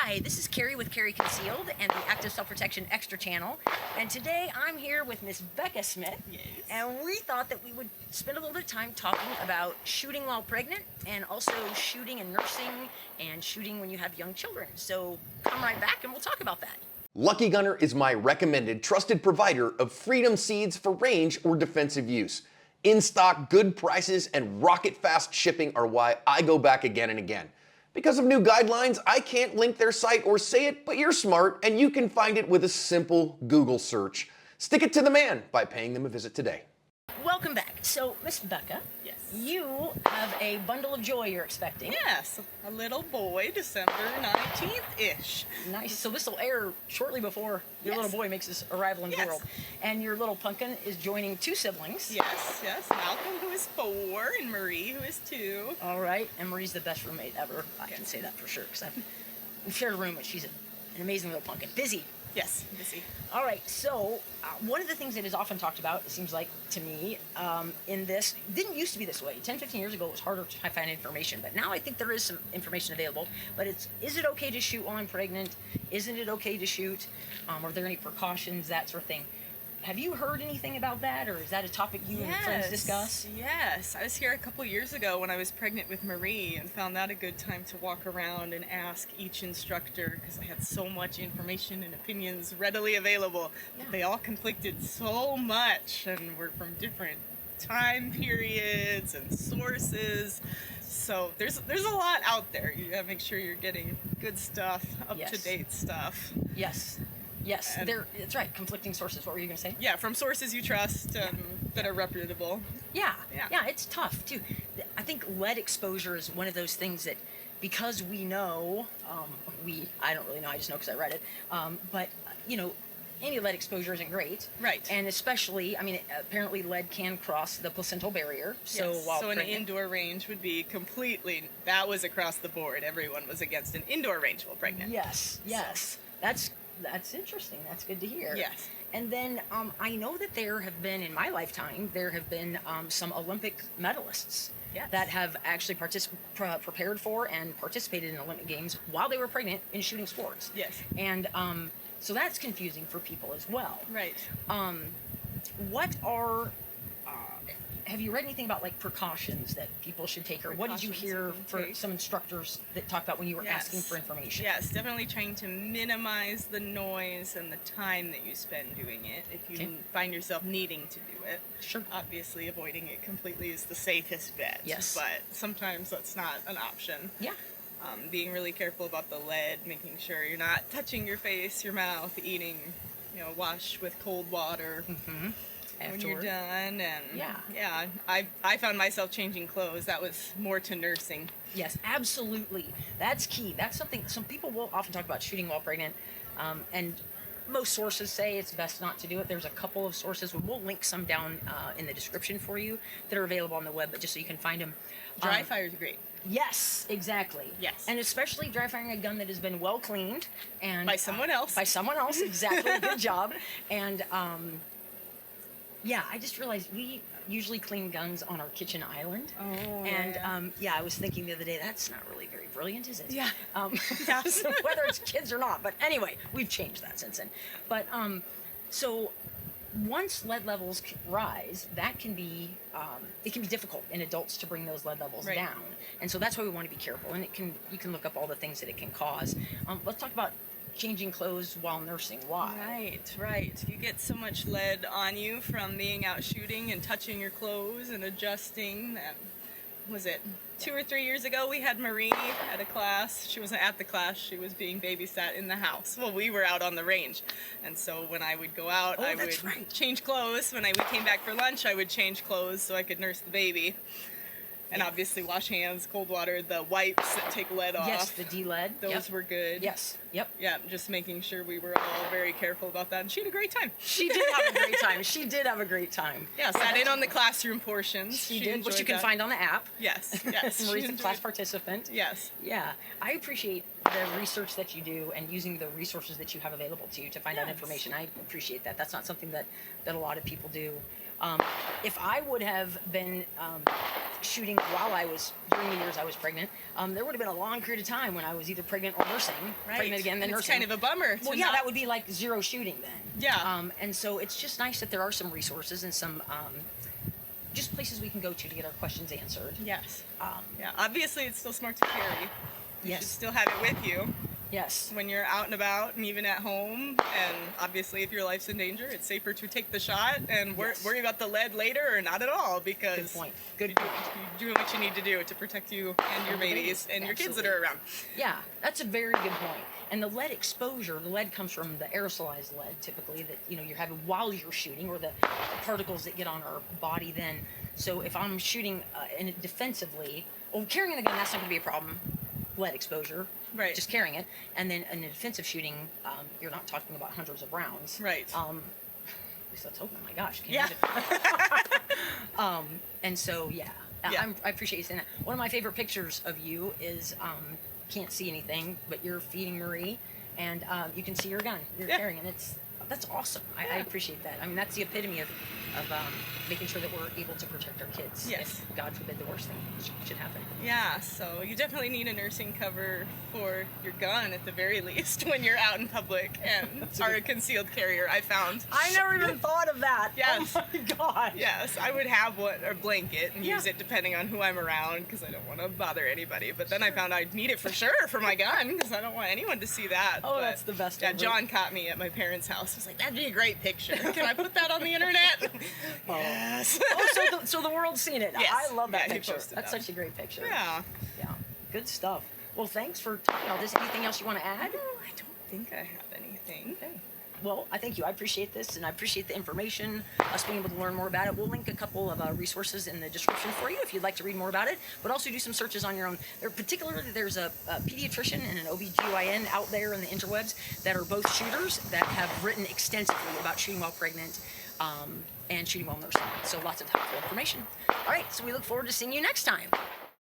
Hi, this is Carrie with Carrie Concealed and the Active Self-Protection Extra channel. And today I'm here with Miss Becca Smith. Yes. And we thought that we would spend a little bit of time talking about shooting while pregnant and also shooting and nursing and shooting when you have young children. So come right back and we'll talk about that. Lucky Gunner is my recommended trusted provider of freedom seeds for range or defensive use. In stock, good prices, and rocket fast shipping are why I go back again and again. Because of new guidelines, I can't link their site or say it, but you're smart and you can find it with a simple Google search. Stick it to the man by paying them a visit today. Welcome back. So, Miss Becca, Yes. you have a bundle of joy you're expecting. Yes, a little boy, December 19th-ish. Nice. So this will air shortly before your Yes. little boy makes his arrival in the Yes. world. And your little pumpkin is joining two siblings. Yes. Malcolm, who is 4, and Marie, who is 2. All right. And Marie's the best roommate ever. I can say that for sure because we've shared a room, but she's an amazing little pumpkin. Busy. Yes, busy. All right, so one of the things that is often talked about, it seems like to me, in this, didn't used to be this way. 10, 15 years ago, it was harder to find information, but now I think there is some information available. But is it okay to shoot while I'm pregnant? Isn't it okay to shoot? Are there any precautions, that sort of thing? Have you heard anything about that, or is that a topic you and friends discuss? Yes. I was here a couple years ago when I was pregnant with Marie and found that a good time to walk around and ask each instructor because I had so much information and opinions readily available. Yeah. They all conflicted so much and were from different time periods and sources. So there's a lot out there. You gotta make sure you're getting good stuff, up-to-date stuff. Yes. Yes, And- that's right. Conflicting sources. What were you going to say? Yeah, from sources you trust that are reputable. Yeah, Yeah. it's tough too. I think lead exposure is one of those things that, because we know, I don't really know, I just know because I read it, but, any lead exposure isn't great. Right. And especially, apparently lead can cross the placental barrier. So Yes, while so an pregnant, indoor range would be that was across the board. Everyone was against an indoor range while pregnant. Yes. That's interesting. That's good to hear. Yes. And then I know that there have been, in my lifetime, some Olympic medalists Yes. that have actually prepared for and participated in Olympic Games while they were pregnant in shooting sports. Yes. And so that's confusing for people as well. Right. Have you read anything about like precautions that people should take, or what did you Precautions hear you can for take. some instructors that talked about when you were Yes. asking for information? Yes, definitely trying to minimize the noise and the time that you spend doing it. If you Okay. find yourself needing to do it, Sure. obviously avoiding it completely is the safest bet. Yes. But sometimes that's not an option. Yeah. Being really careful about the lead, making sure you're not touching your face, your mouth, eating, wash with cold water. When you're Afterward. done, and Yeah. I found myself changing clothes. That was more to nursing. Yes, absolutely. That's key. That's something some people will often talk about shooting while pregnant, and most sources say it's best not to do it. There's a couple of sources. We'll link some down in the description for you that are available on the web, but just so you can find them. Dry fire is great. Yes, exactly. Yes. And especially dry firing a gun that has been well cleaned and By someone else. By someone else, exactly. Good job. And I just realized we usually clean guns on our kitchen island. Oh, And I was thinking the other day, that's not really very brilliant, is it? Yeah. So whether it's kids or not. But anyway, we've changed that since then. But so once lead levels rise, that can be it can be difficult in adults to bring those lead levels Right. down. And so that's why we want to be careful. And you can look up all the things that it can cause. Let's talk about changing clothes while nursing. Why? Right. You get so much lead on you from being out shooting and touching your clothes and adjusting. That was it. 2 or 3 years ago, we had Marie at a class. She wasn't at the class. She was being babysat in the house. Well, we were out on the range. And so when I would go out, Oh, I that's would right. change clothes. When we came back for lunch, I would change clothes so I could nurse the baby. And obviously wash hands, cold water, the wipes that take lead off. Yes, the D-lead. Those Yep. were good. Yes. Yep. Yeah, just making sure we were all very careful about that. And she had a great time. She did have a great time. She did have a great time. Yeah, sat in on the classroom portions. She did, which you enjoyed can that. find on the app. Yes, yes. Marie's she a class enjoyed- participant. Yes. Yeah, I appreciate the research that you do and using the resources that you have available to you to find out Yes. information. I appreciate that. That's not something that a lot of people do. If I would have been shooting while I was, during the years I was pregnant, there would have been a long period of time when I was either pregnant or nursing. Right. Pregnant again, then And it's nursing. kind of a bummer. Well, yeah, that would be like 0 shooting then. Yeah. And so it's just nice that there are some resources and some just places we can go to get our questions answered. Yes. Um, Yeah. Obviously, it's still smart to carry. You Yes. should still have it with you yes. when you're out and about and even at home. And obviously, if your life's in danger, it's safer to take the shot and Yes. worry about the lead later or not at all, because Good point. Good you point. do what you need to do to protect you and your babies and your kids that are around. Yeah, that's a very good point. And the lead exposure, the lead comes from the aerosolized lead typically that you're having while you're shooting, or the particles that get on our body then. So if I'm shooting in it defensively, well, carrying the gun, that's not going to be a problem. Lead exposure, Right. just carrying it. And then in a defensive shooting, you're not talking about hundreds of rounds. Right. At least let's hope. Oh my gosh. Can't Yeah. imagine. And so Yeah. I appreciate you saying that. One of my favorite pictures of you is can't see anything, but you're feeding Marie, and you can see your gun. You're Yeah. carrying, and that's awesome. I appreciate that. I mean, that's the epitome of making sure that we're able to protect our kids. Yes. If, God forbid, the worst thing should happen. Yeah, so you definitely need a nursing cover for your gun at the very least when you're out in public and are a concealed carrier, I found. I never even thought of that. Yes. Oh my God. Yes, I would have a blanket and Yeah. use it depending on who I'm around because I don't want to bother anybody. But then I found I'd need it for sure for my gun because I don't want anyone to see that. Oh, But, that's the best Yeah, ever. John caught me at my parents' house. He's like, that'd be a great picture. Can I put that on the internet? Yes. Oh, so the world's seen it. Yes. I love that Yeah, he picture. posted That's that. such a great picture. Yeah. Yeah. Good stuff. Well, thanks for talking about this. Anything else you want to add? I don't think I have anything. Okay. Well, I thank you. I appreciate this, and I appreciate the information, us being able to learn more about it. We'll link a couple of resources in the description for you if you'd like to read more about it, but also do some searches on your own. Particularly, there's a pediatrician and an OBGYN out there in the interwebs that are both shooters that have written extensively about shooting while pregnant and shooting while nursing. So lots of helpful information. All right, so we look forward to seeing you next time.